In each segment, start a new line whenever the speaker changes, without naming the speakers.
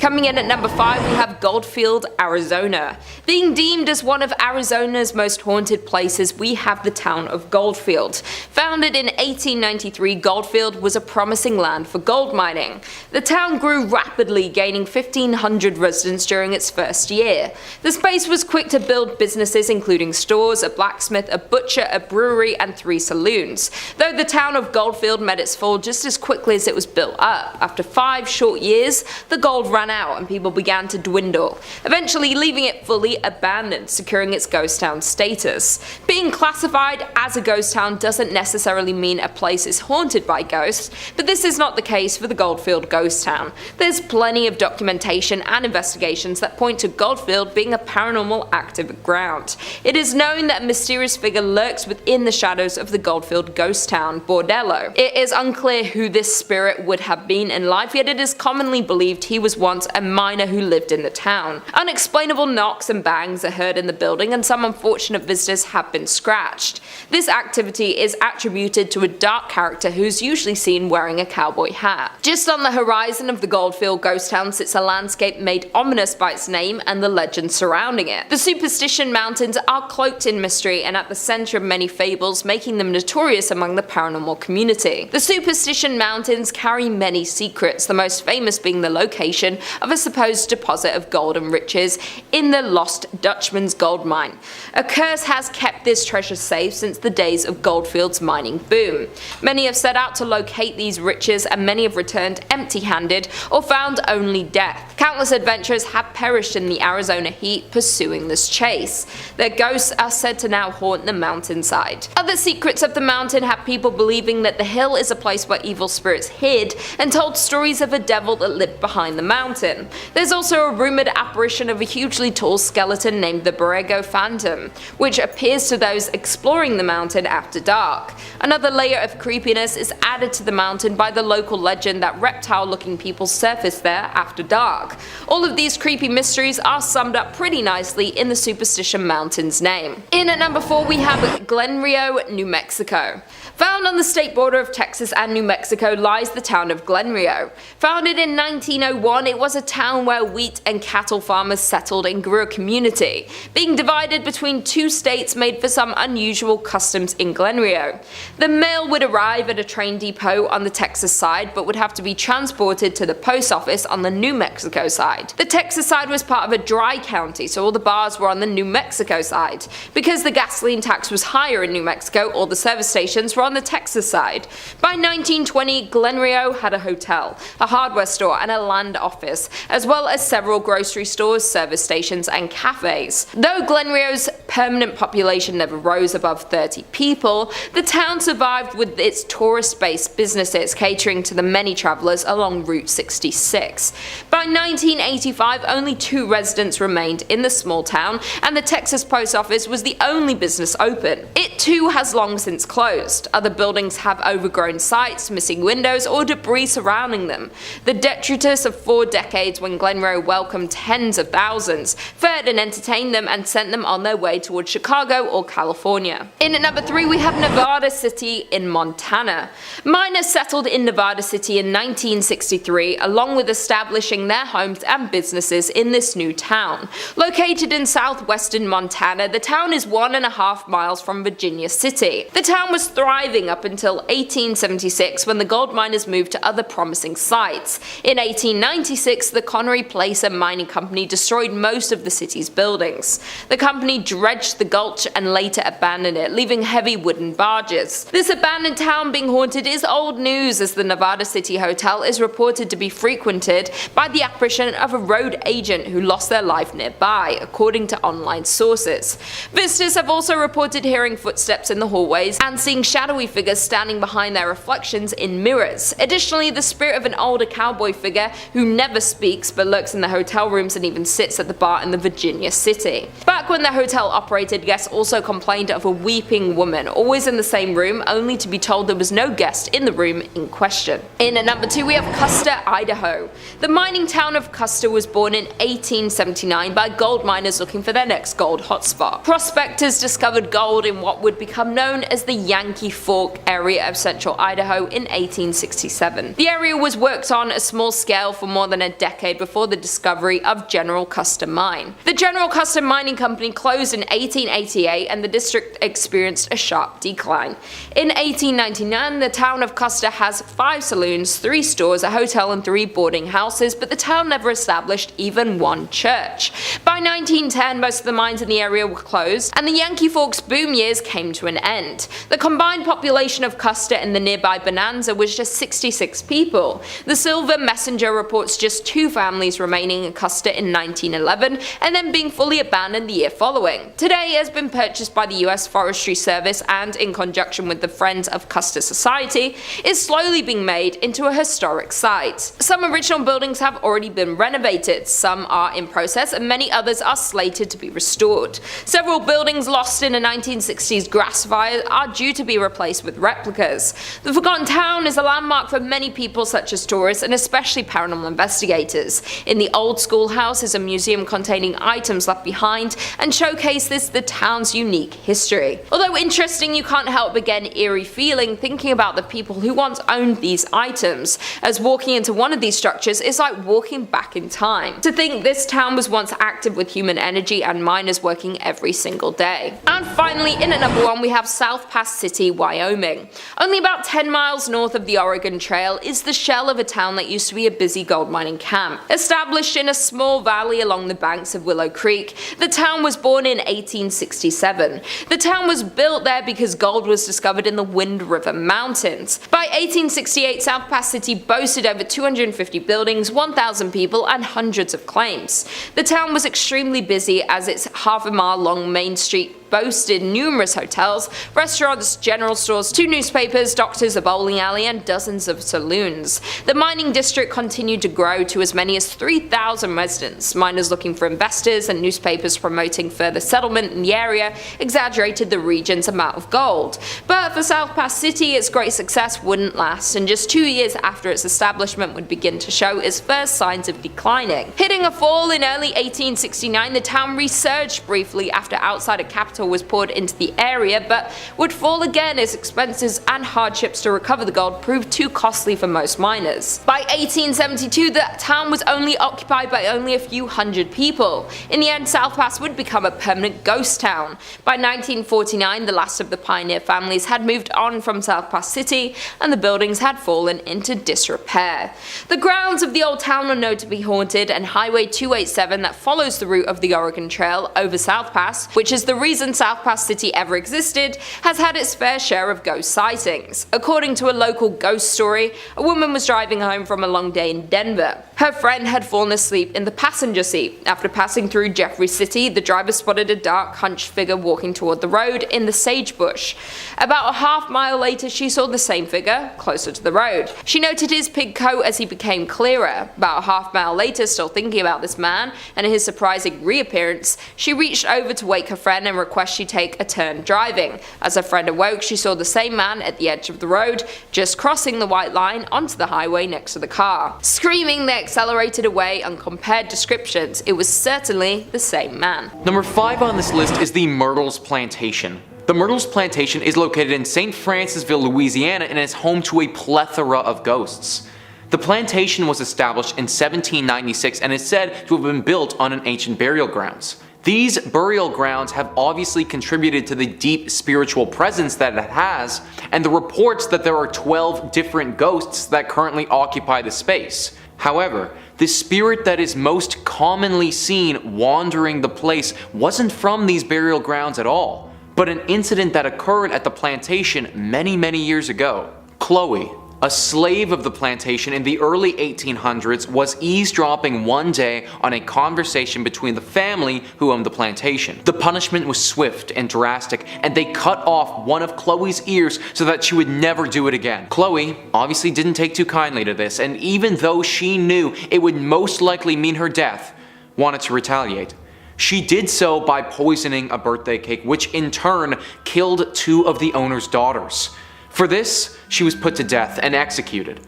Coming in at number 5, we have Goldfield, Arizona. Being deemed as one of Arizona's most haunted places, we have the town of Goldfield. Founded in 1893, Goldfield was a promising land for gold mining. The town grew rapidly, gaining 1,500 residents during its first year. The space was quick to build businesses including stores, a blacksmith, a butcher, a brewery, and 3 saloons. Though the town of Goldfield met its fall just as quickly as it was built up. After 5 short years, the gold ran out and people began to dwindle, eventually leaving it fully abandoned, securing its ghost town status. Being classified as a ghost town doesn't necessarily mean a place is haunted by ghosts, but this is not the case for the Goldfield ghost town. There's plenty of documentation and investigations that point to Goldfield being a paranormal active ground. It is known that a mysterious figure lurks within the shadows of the Goldfield ghost town, Bordello. It is unclear who this spirit would have been in life, yet it is commonly believed he was once a miner who lived in the town. Unexplainable knocks and bangs are heard in the building, and some unfortunate visitors have been scratched. This activity is attributed to a dark character who's usually seen wearing a cowboy hat. Just on the horizon of the Goldfield ghost town sits a landscape made ominous by its name and the legend surrounding it. The Superstition Mountains are cloaked in mystery and at the center of many fables, making them notorious among the paranormal community. The Superstition Mountains carry many secrets, the most famous being the location of a supposed deposit of gold and riches in the Lost Dutchman's gold mine. A curse has kept this treasure safe since the days of Goldfield's mining boom. Many have set out to locate these riches, and many have returned empty-handed or found only death. Countless adventurers have perished in the Arizona heat pursuing this chase. Their ghosts are said to now haunt the mountainside. Other secrets of the mountain have people believing that the hill is a place where evil spirits hid and told stories of a devil that lived behind the mountain. There's also a rumored apparition of a hugely tall skeleton named the Borrego Phantom, which appears to those exploring the mountain after dark. Another layer of creepiness is added to the mountain by the local legend that reptile-looking people surface there after dark. All of these creepy mysteries are summed up pretty nicely in the Superstition Mountain's name. In at number 4 we have Glenrio, New Mexico. Found on the state border of Texas and New Mexico lies the town of Glenrio. Founded in 1901, it was a town where wheat and cattle farmers settled and grew a community. Being divided between 2 states made for some unusual customs in Glenrio. The mail would arrive at a train depot on the Texas side, but would have to be transported to the post office on the New Mexico side. The Texas side was part of a dry county, so all the bars were on the New Mexico side. Because the gasoline tax was higher in New Mexico, all the service stations were on the Texas side. By 1920, Glenrio had a hotel, a hardware store, and a land office, as well as several grocery stores, service stations, and cafes. Though Glenrio's permanent population never rose above 30 people, the town survived with its tourist-based businesses catering to the many travelers along Route 66. By 1985, only 2 residents remained in the small town, and the Texas post office was the only business open. It too has long since closed. Other buildings have overgrown sites, missing windows, or debris surrounding them. The detritus of 4 decades when Glenrio welcomed tens of thousands, fed and entertained them, and sent them on their way towards Chicago or California. In at number 3 we have Nevada City in Montana. Miners settled in Nevada City in 1963, along with establishing their homes and businesses in this new town. Located in southwestern Montana, the town is 1.5 miles from Virginia City. The town was thriving up until 1876 when the gold miners moved to other promising sites. In 1896, the Connery Placer Mining Company destroyed most of the city's buildings. The company dredged the gulch and later abandoned it, leaving heavy wooden barges. This abandoned town being haunted is old news, as the Nevada City Hotel is reported to be frequented by the apparition of a road agent who lost their life nearby, according to online sources. Visitors have also reported hearing footsteps in the hallways and seeing shadowy figures standing behind their reflections in mirrors. Additionally, the spirit of an older cowboy figure who never speaks but lurks in the hotel rooms and even sits at the bar in the Virginia City. Back when the hotel operated, guests also complained of a weeping woman, always in the same room, only to be told there was no guest in the room in question. In at number 2 we have Custer, Idaho. The mining town of Custer was born in 1879 by gold miners looking for their next gold hotspot. Prospectors discovered gold in what would become known as the Yankee Fork area of central Idaho in 1867. The area was worked on a small scale for more than a decade before the discovery of General Custer Mine. The General Custer Mining Company closed in 1888 and the district experienced a sharp decline. In 1899, the town of Custer has 5 saloons, 3 stores, a hotel and 3 boarding houses, but the town never established even one church. By 1910, most of the mines in the area were closed, and the Yankee Forks boom years came to an end. The combined population of Custer and the nearby Bonanza was just 66 people. The Silver Messenger reports just 2 families remaining in Custer in 1911, and then being fully abandoned the year following. Today it has been purchased by the US Forestry Service and, in conjunction with the Friends of Custer Society, is slowly being made into a historic site. Some original buildings have already been renovated, some are in process, and many others are slated to be restored. Several buildings lost in a 1960s grass fire are due to be replaced with replicas. The Forgotten Town is a landmark for many people such as tourists and especially paranormal investigators. In the old schoolhouse is a museum containing items left behind and showcases the town's unique history. Although interesting, you can't help but get an eerie feeling thinking about the people who once owned these items, as walking into one of these structures is like walking back in time. To think this town was once active with human energy and miners working every single day. And finally, in at number 1 we have South Pass City, Wyoming. Only about 10 miles north of the Oregon Trail is the shell of a town that used to be a busy gold mining camp. Established in a small valley along the banks of Willow Creek, the town was born in 1867. The town was built there because gold was discovered in the Wind River Mountains. By 1868, South Pass City boasted over 250 buildings, 1,000 people, and hundreds of claims. The town was extremely busy as its half-a-mile-long main street boasted numerous hotels, restaurants, general stores, 2 newspapers, doctors, a bowling alley, and dozens of saloons. The mining district continued to grow to as many as 3,000 residents. Miners looking for investors and newspapers promoting further settlement in the area exaggerated the region's amount of gold. But for South Pass City, its great success wouldn't last, and just 2 years after its establishment would begin to show its first signs of declining. Hitting a fall in early 1869, the town resurged briefly after outsider capital was poured into the area, but would fall again as expenses and hardships to recover the gold proved too costly for most miners. By 1872, the town was only occupied by only a few hundred people. In the end, South Pass would become a permanent ghost town. By 1949, the last of the pioneer families had moved on from South Pass City, and the buildings had fallen into disrepair. The grounds of the old town are known to be haunted, and Highway 287 that follows the route of the Oregon Trail over South Pass, which is the reason South Pass City ever existed, has had its fair share of ghost sightings. According to a local ghost story, a woman was driving home from a long day in Denver. Her friend had fallen asleep in the passenger seat. After passing through Jeffrey City, the driver spotted a dark, hunched figure walking toward the road in the sagebush. About a half-mile later, she saw the same figure closer to the road. She noted his pig coat as he became clearer. About a half-mile later, still thinking about this man and his surprising reappearance, she reached over to wake her friend and request she take a turn driving. As her friend awoke, she saw the same man at the edge of the road, just crossing the white line onto the highway next to the car. Screaming, they accelerated away and compared descriptions. It was certainly the same man.
Number 5 on this list is the Myrtles Plantation. The Myrtles Plantation is located in St. Francisville, Louisiana, and is home to a plethora of ghosts. The plantation was established in 1796 and is said to have been built on an ancient burial grounds. These burial grounds have obviously contributed to the deep spiritual presence that it has, and the reports that there are 12 different ghosts that currently occupy the space. However, the spirit that is most commonly seen wandering the place wasn't from these burial grounds at all, but an incident that occurred at the plantation many years ago. Chloe, a slave of the plantation in the early 1800s, was eavesdropping one day on a conversation between the family who owned the plantation. The punishment was swift and drastic, and they cut off one of Chloe's ears so that she would never do it again. Chloe obviously didn't take too kindly to this, and even though she knew it would most likely mean her death, wanted to retaliate. She did so by poisoning a birthday cake, which in turn killed 2 of the owner's daughters. For this, she was put to death and executed.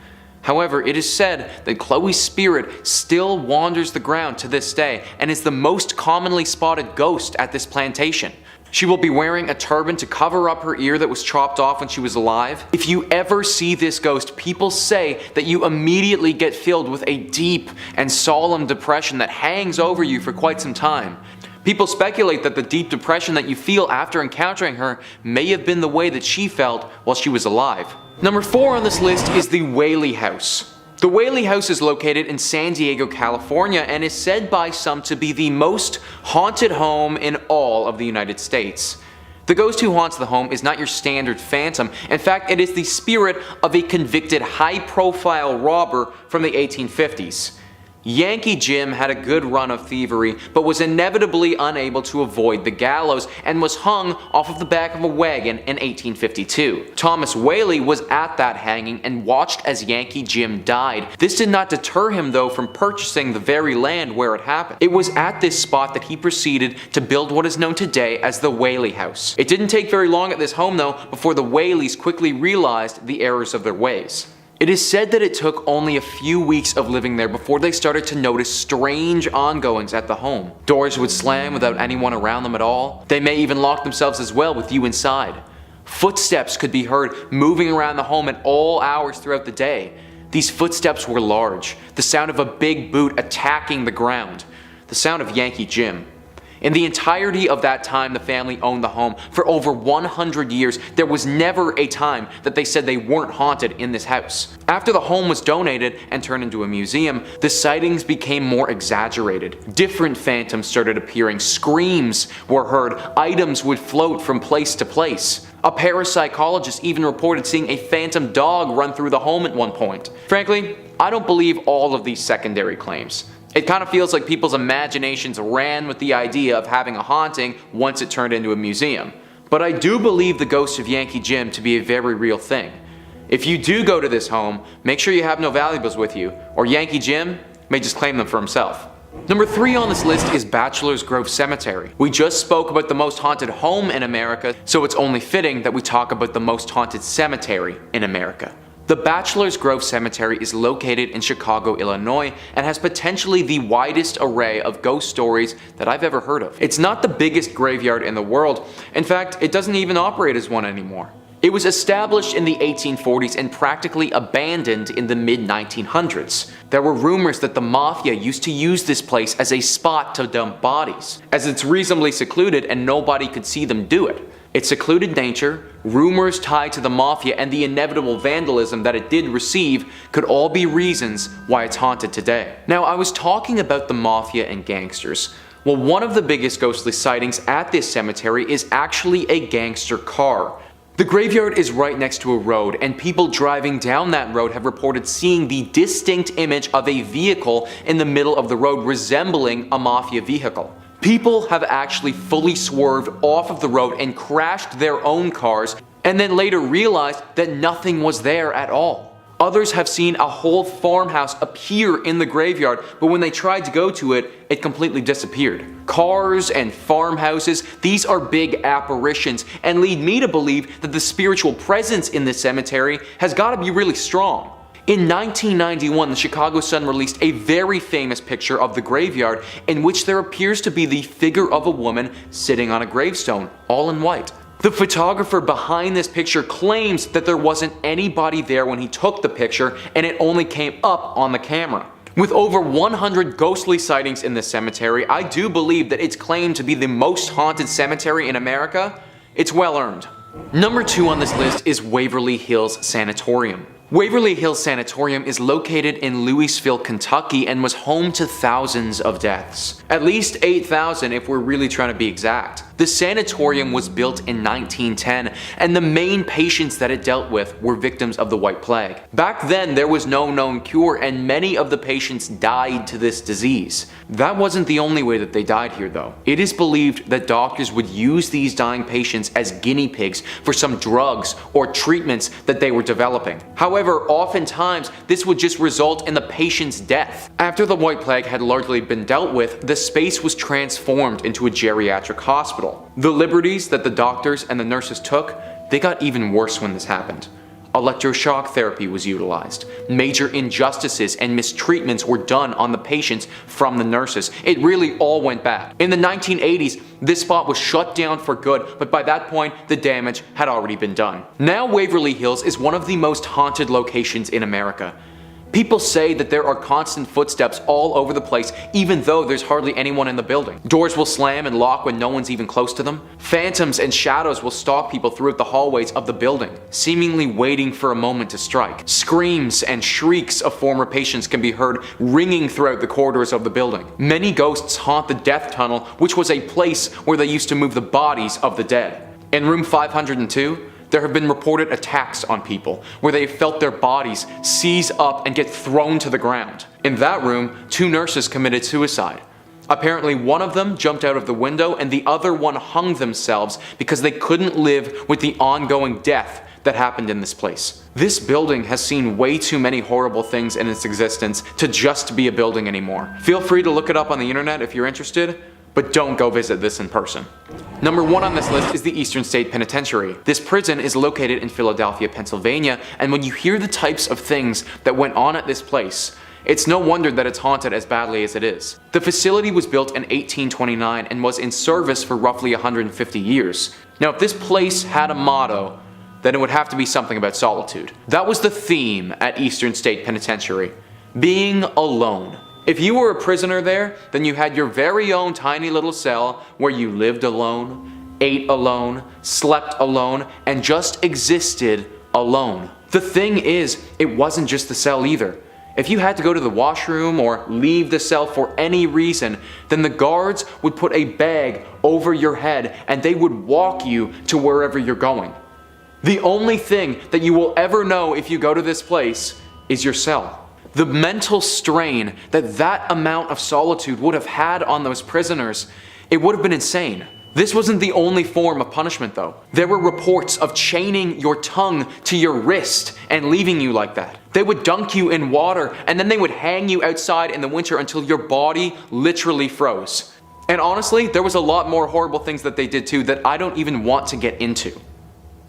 However, it is said that Chloe's spirit still wanders the ground to this day and is the most commonly spotted ghost at this plantation. She will be wearing a turban to cover up her ear that was chopped off when she was alive. If you ever see this ghost, people say that you immediately get filled with a deep and solemn depression that hangs over you for quite some time. People speculate that the deep depression that you feel after encountering her may have been the way that she felt while she was alive. Number 4 on this list is the Whaley House. The Whaley House is located in San Diego, California, and is said by some to be the most haunted home in all of the United States. The ghost who haunts the home is not your standard phantom. In fact, it is the spirit of a convicted high-profile robber from the 1850s. Yankee Jim had a good run of thievery, but was inevitably unable to avoid the gallows and was hung off of the back of a wagon in 1852. Thomas Whaley was at that hanging and watched as Yankee Jim died. This did not deter him though from purchasing the very land where it happened. It was at this spot that he proceeded to build what is known today as the Whaley House. It didn't take very long at this home though before the Whaleys quickly realized the errors of their ways. It is said that it took only a few weeks of living there before they started to notice strange ongoings at the home. Doors would slam without anyone around them at all. They may even lock themselves as well with you inside. Footsteps could be heard moving around the home at all hours throughout the day. These footsteps were large, the sound of a big boot attacking the ground, the sound of Yankee Jim. In the entirety of that time the family owned the home for over 100 years, there was never a time that they said they weren't haunted in this house. After the home was donated and turned into a museum, the sightings became more exaggerated. Different phantoms started appearing, screams were heard, items would float from place to place. A parapsychologist even reported seeing a phantom dog run through the home at one point. Frankly, I don't believe all of these secondary claims. It kind of feels like people's imaginations ran with the idea of having a haunting once it turned into a museum. But I do believe the ghost of Yankee Jim to be a very real thing. If you do go to this home, make sure you have no valuables with you, or Yankee Jim may just claim them for himself. Number 3 on this list is Bachelor's Grove Cemetery. We just spoke about the most haunted home in America, so it's only fitting that we talk about the most haunted cemetery in America. The Bachelor's Grove Cemetery is located in Chicago, Illinois, and has potentially the widest array of ghost stories that I've ever heard of. It's not the biggest graveyard in the world. In fact, it doesn't even operate as one anymore. It was established in the 1840s and practically abandoned in the mid-1900s. There were rumors that the mafia used to use this place as a spot to dump bodies, as it's reasonably secluded and nobody could see them do it. Its secluded nature, rumors tied to the mafia, and the inevitable vandalism that it did receive could all be reasons why it's haunted today. Now, I was talking about the mafia and gangsters. Well, one of the biggest ghostly sightings at this cemetery is actually a gangster car. The graveyard is right next to a road, and people driving down that road have reported seeing the distinct image of a vehicle in the middle of the road resembling a mafia vehicle. People have actually fully swerved off of the road and crashed their own cars, and then later realized that nothing was there at all. Others have seen a whole farmhouse appear in the graveyard, but when they tried to go to it, it completely disappeared. Cars and farmhouses, these are big apparitions, and lead me to believe that the spiritual presence in this cemetery has got to be really strong. In 1991, the Chicago Sun released a very famous picture of the graveyard in which there appears to be the figure of a woman sitting on a gravestone, all in white. The photographer behind this picture claims that there wasn't anybody there when he took the picture and it only came up on the camera. With over 100 ghostly sightings in this cemetery, I do believe that it's claimed to be the most haunted cemetery in America. It's well earned. Number 2 on this list is Waverly Hills Sanatorium. Waverly Hills Sanatorium is located in Louisville, Kentucky, and was home to thousands of deaths. At least 8,000 if we're really trying to be exact. The sanatorium was built in 1910, and the main patients that it dealt with were victims of the White Plague. Back then, there was no known cure, and many of the patients died to this disease. That wasn't the only way that they died here, though. It is believed that doctors would use these dying patients as guinea pigs for some drugs or treatments that they were developing. However, However, oftentimes this would just result in the patient's death. After the White Plague had largely been dealt with, the space was transformed into a geriatric hospital. The liberties that the doctors and the nurses took, they got even worse when this happened. Electroshock therapy was utilized. Major injustices and mistreatments were done on the patients from the nurses. It really all went bad. In the 1980s, this spot was shut down for good, but by that point, the damage had already been done. Now Waverly Hills is one of the most haunted locations in America. People say that there are constant footsteps all over the place, even though there's hardly anyone in the building. Doors will slam and lock when no one's even close to them. Phantoms and shadows will stalk people throughout the hallways of the building, seemingly waiting for a moment to strike. Screams and shrieks of former patients can be heard ringing throughout the corridors of the building. Many ghosts haunt the death tunnel, which was a place where they used to move the bodies of the dead. In room 502, there have been reported attacks on people, where they have felt their bodies seize up and get thrown to the ground. In that room, 2 nurses committed suicide. Apparently one of them jumped out of the window and the other one hung themselves because they couldn't live with the ongoing death that happened in this place. This building has seen way too many horrible things in its existence to just be a building anymore. Feel free to look it up on the internet if you're interested, but don't go visit this in person. Number 1 on this list is the Eastern State Penitentiary. This prison is located in Philadelphia, Pennsylvania, and when you hear the types of things that went on at this place, it's no wonder that it's haunted as badly as it is. The facility was built in 1829 and was in service for roughly 150 years. Now, if this place had a motto, then it would have to be something about solitude. That was the theme at Eastern State Penitentiary: being alone. If you were a prisoner there, then you had your very own tiny little cell where you lived alone, ate alone, slept alone, and just existed alone. The thing is, it wasn't just the cell either. If you had to go to the washroom or leave the cell for any reason, then the guards would put a bag over your head and they would walk you to wherever you're going. The only thing that you will ever know if you go to this place is your cell. The mental strain that that amount of solitude would have had on those prisoners, it would have been insane. This wasn't the only form of punishment though. There were reports of chaining your tongue to your wrist and leaving you like that. They would dunk you in water and then they would hang you outside in the winter until your body literally froze. And honestly, there was a lot more horrible things that they did too that I don't even want to get into.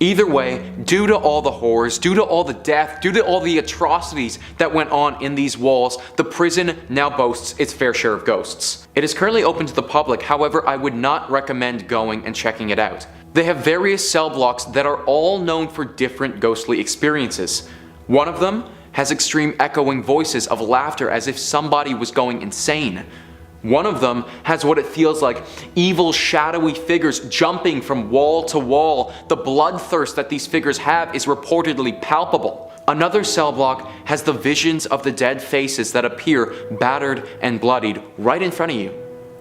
Either way, due to all the horrors, due to all the death, due to all the atrocities that went on in these walls, the prison now boasts its fair share of ghosts. It is currently open to the public, however, I would not recommend going and checking it out. They have various cell blocks that are all known for different ghostly experiences. One of them has extreme echoing voices of laughter as if somebody was going insane. One of them has what it feels like evil shadowy figures jumping from wall to wall. The bloodthirst that these figures have is reportedly palpable. Another cell block has the visions of the dead faces that appear battered and bloodied right in front of you.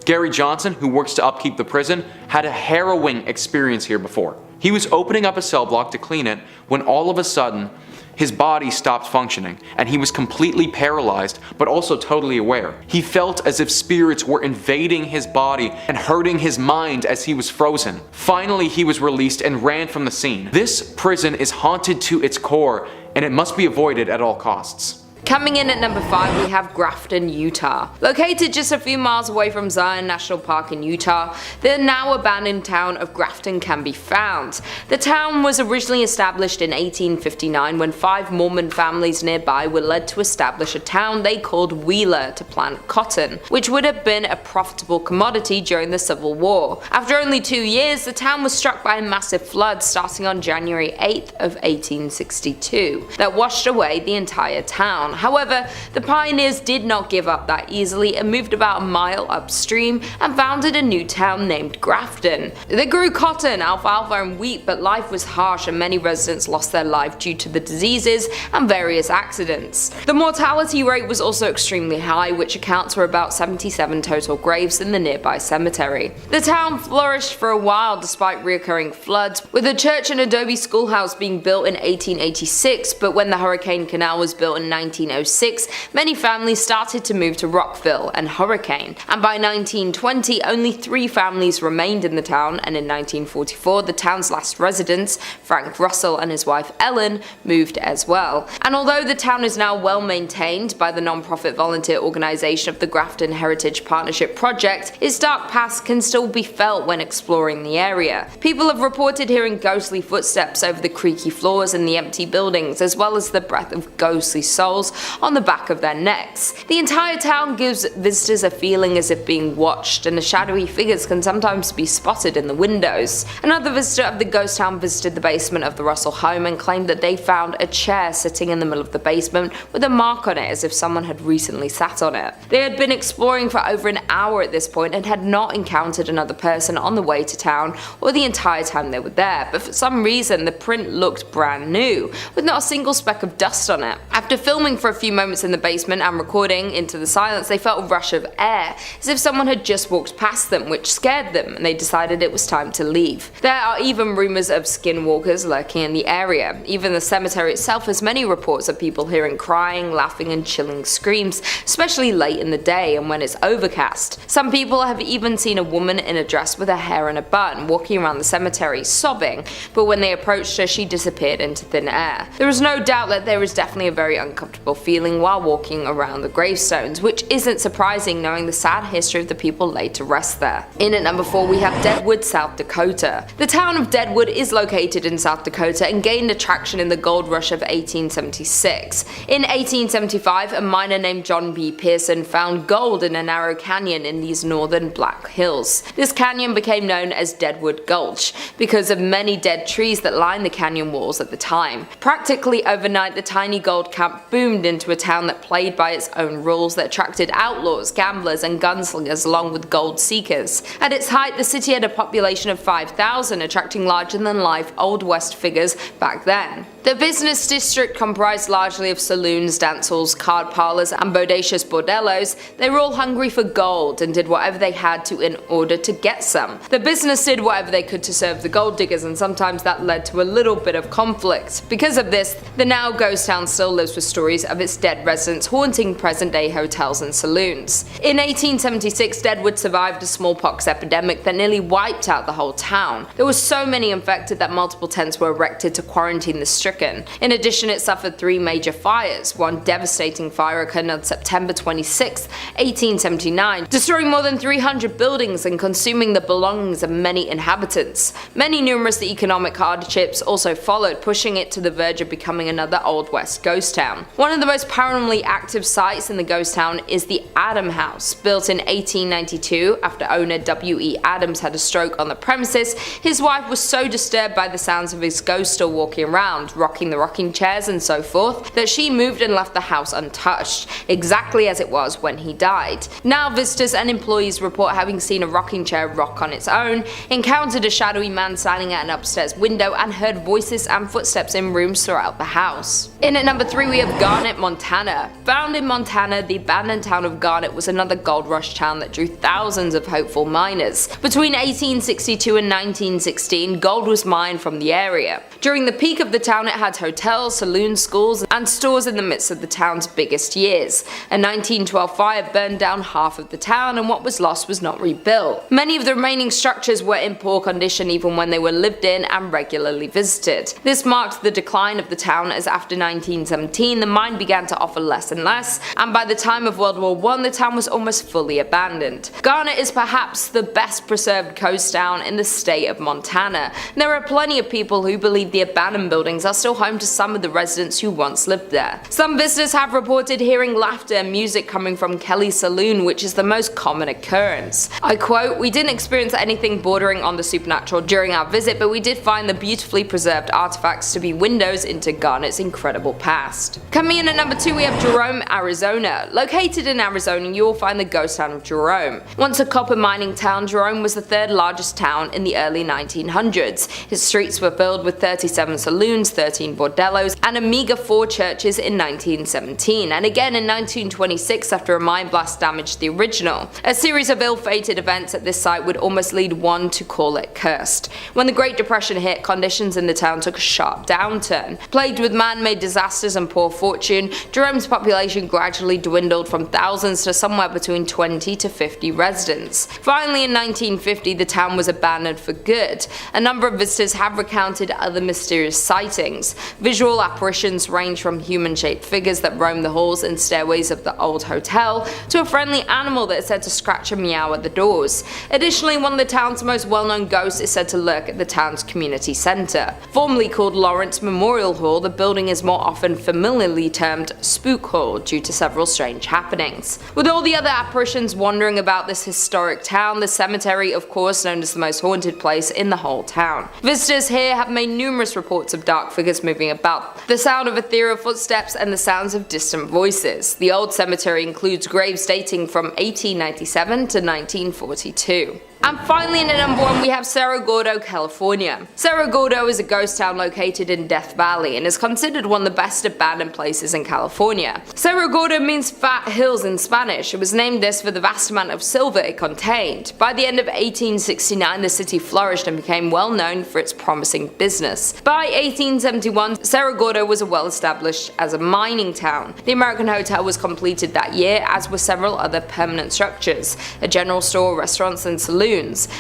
Gary Johnson, who works to upkeep the prison, had a harrowing experience here before. He was opening up a cell block to clean it when all of a sudden his body stopped functioning and he was completely paralyzed but also totally aware. He felt as if spirits were invading his body and hurting his mind as he was frozen. Finally, he was released and ran from the scene. This prison is haunted to its core and it must be avoided at all costs.
Coming in at number 5, we have Grafton, Utah. Located just a few miles away from Zion National Park in Utah, the now abandoned town of Grafton can be found. The town was originally established in 1859 when 5 Mormon families nearby were led to establish a town they called Wheeler to plant cotton, which would have been a profitable commodity during the Civil War. After only 2 years, the town was struck by a massive flood starting on January 8th of 1862 that washed away the entire town. However, the pioneers did not give up that easily and moved about a mile upstream and founded a new town named Grafton. They grew cotton, alfalfa and wheat, but life was harsh and many residents lost their life due to the diseases and various accidents. The mortality rate was also extremely high, which accounts for about 77 total graves in the nearby cemetery. The town flourished for a while despite reoccurring floods, with a church and adobe schoolhouse being built in 1886, but when the Hurricane Canal was built in 19 1906, many families started to move to Rockville and Hurricane, and by 1920 only 3 families remained in the town, and in 1944 the town's last residents, Frank Russell and his wife Ellen, moved as well. And although the town is now well maintained by the non-profit volunteer organization of the Grafton Heritage Partnership Project, its dark past can still be felt when exploring the area. People have reported hearing ghostly footsteps over the creaky floors in the empty buildings, as well as the breath of ghostly souls on the back of their necks. The entire town gives visitors a feeling as if being watched, and the shadowy figures can sometimes be spotted in the windows. Another visitor of the ghost town visited the basement of the Russell home and claimed that they found a chair sitting in the middle of the basement with a mark on it as if someone had recently sat on it. They had been exploring for over an hour at this point and had not encountered another person on the way to town or the entire time they were there, but for some reason the print looked brand new, with not a single speck of dust on it. After filming for a few moments in the basement and recording into the silence, they felt a rush of air, as if someone had just walked past them, which scared them, and they decided it was time to leave. There are even rumours of skinwalkers lurking in the area. Even the cemetery itself has many reports of people hearing crying, laughing and chilling screams, especially late in the day and when it's overcast. Some people have even seen a woman in a dress with her hair in a bun walking around the cemetery sobbing, but when they approached her she disappeared into thin air. There is no doubt that there is definitely a very uncomfortable feeling while walking around the gravestones, which isn't surprising knowing the sad history of the people laid to rest there. In at number 4 we have Deadwood, South Dakota. The town of Deadwood is located in South Dakota and gained attraction in the gold rush of 1876. In 1875, a miner named John B. Pearson found gold in a narrow canyon in these northern Black Hills. This canyon became known as Deadwood Gulch because of many dead trees that lined the canyon walls at the time. Practically overnight, the tiny gold camp boomed into a town that played by its own rules that attracted outlaws, gamblers and gunslingers along with gold seekers. At its height, the city had a population of 5,000, attracting larger-than-life Old West figures back then. The business district comprised largely of saloons, dance halls, card parlors, and bodacious bordellos. They were all hungry for gold and did whatever they had to in order to get some. The business did whatever they could to serve the gold diggers, and sometimes that led to a little bit of conflict. Because of this, the now ghost town still lives with stories of its dead residents haunting present-day hotels and saloons. In 1876, Deadwood survived a smallpox epidemic that nearly wiped out the whole town. There were so many infected that multiple tents were erected to quarantine the stricken. In addition, it suffered 3 major fires. One devastating fire occurred on September 26, 1879, destroying more than 300 buildings and consuming the belongings of many inhabitants. Many numerous economic hardships also followed, pushing it to the verge of becoming another Old West ghost town. One of the most paranormally active sites in the ghost town is the Adams House. Built in 1892 after owner W.E. Adams had a stroke on the premises, his wife was so disturbed by the sounds of his ghost still walking around, rocking the rocking chairs and so forth, that she moved and left the house untouched, exactly as it was when he died. Now visitors and employees report having seen a rocking chair rock on its own, encountered a shadowy man standing at an upstairs window, and heard voices and footsteps in rooms throughout the house. In at number 3 we have Garnet, Montana. Found in Montana, the abandoned town of Garnet was another gold rush town that drew thousands of hopeful miners. Between 1862 and 1916, gold was mined from the area. During the peak of the town, it had hotels, saloons, schools, and stores in the midst of the town's biggest years. A 1912 fire burned down half of the town, and what was lost was not rebuilt. Many of the remaining structures were in poor condition even when they were lived in and regularly visited. This marked the decline of the town, as after 1917 the mine began to offer less and less, and by the time of World War I the town was almost fully abandoned. Garnet is perhaps the best preserved coast town in the state of Montana. There are plenty of people who believe the abandoned buildings are still home to some of the residents who once lived there. Some visitors have reported hearing laughter and music coming from Kelly's Saloon, which is the most common occurrence. I quote, "We didn't experience anything bordering on the supernatural during our visit, but we did find the beautifully preserved artifacts to be windows into Garnet's incredible past." Coming in at number 2 we have Jerome, Arizona. Located in Arizona, you will find the ghost town of Jerome. Once a copper mining town, Jerome was the 3rd largest town in the early 1900s. Its streets were filled with 37 saloons, 13 bordellos, and a meager 4 churches in 1917, and again in 1926 after a mine blast damaged the original. A series of ill-fated events at this site would almost lead one to call it cursed. When the Great Depression hit, conditions in the town took a sharp downturn. Plagued with man-made disasters and poor fortune, fortune, Jerome's population gradually dwindled from thousands to somewhere between 20 to 50 residents. Finally, in 1950, the town was abandoned for good. A number of visitors have recounted other mysterious sightings. Visual apparitions range from human-shaped figures that roam the halls and stairways of the old hotel to a friendly animal that is said to scratch and meow at the doors. Additionally, one of the town's most well-known ghosts is said to lurk at the town's community center. Formerly called Lawrence Memorial Hall, the building is more often familiarly termed Spook Hall due to several strange happenings. With all the other apparitions wandering about this historic town, the cemetery, of course, known as the most haunted place in the whole town. Visitors here have made numerous reports of dark figures moving about, the sound of ethereal footsteps, and the sounds of distant voices. The old cemetery includes graves dating from 1897 to 1942. And finally, in at number 1, we have Cerro Gordo, California. Cerro Gordo is a ghost town located in Death Valley and is considered one of the best abandoned places in California. Cerro Gordo means fat hills in Spanish. It was named this for the vast amount of silver it contained. By the end of 1869, the city flourished and became well known for its promising business. By 1871, Cerro Gordo was well established as a mining town. The American Hotel was completed that year, as were several other permanent structures, a general store, restaurants, and saloons.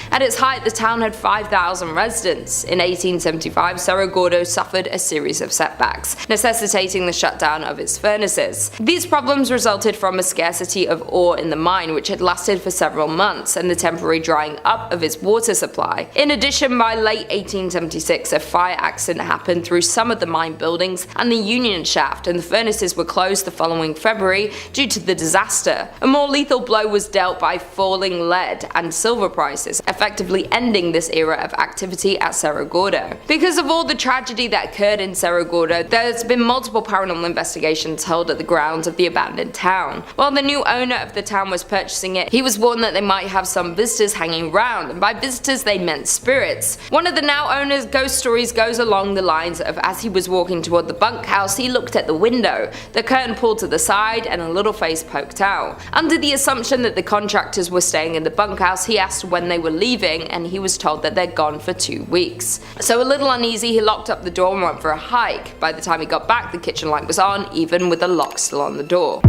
At its height, the town had 5,000 residents. In 1875, Cerro Gordo suffered a series of setbacks, necessitating the shutdown of its furnaces. These problems resulted from a scarcity of ore in the mine, which had lasted for several months, and the temporary drying up of its water supply. In addition, by late 1876, a fire accident happened through some of the mine buildings and the union shaft, and the furnaces were closed the following February due to the disaster. A more lethal blow was dealt by falling lead and silver prices, effectively ending this era of activity at Cerro Gordo. Because of all the tragedy that occurred in Cerro Gordo, there's been multiple paranormal investigations held at the grounds of the abandoned town. While the new owner of the town was purchasing it, he was warned that they might have some visitors hanging around, and by visitors they meant spirits. One of the now owner's ghost stories goes along the lines of, as he was walking toward the bunkhouse, he looked at the window, the curtain pulled to the side, and a little face poked out. Under the assumption that the contractors were staying in the bunkhouse, he asked when they were leaving, and he was told that they're gone for 2 weeks. So a little uneasy, he locked up the door and went for a hike. By the time he got back, the kitchen light was on, even with the lock still on the door.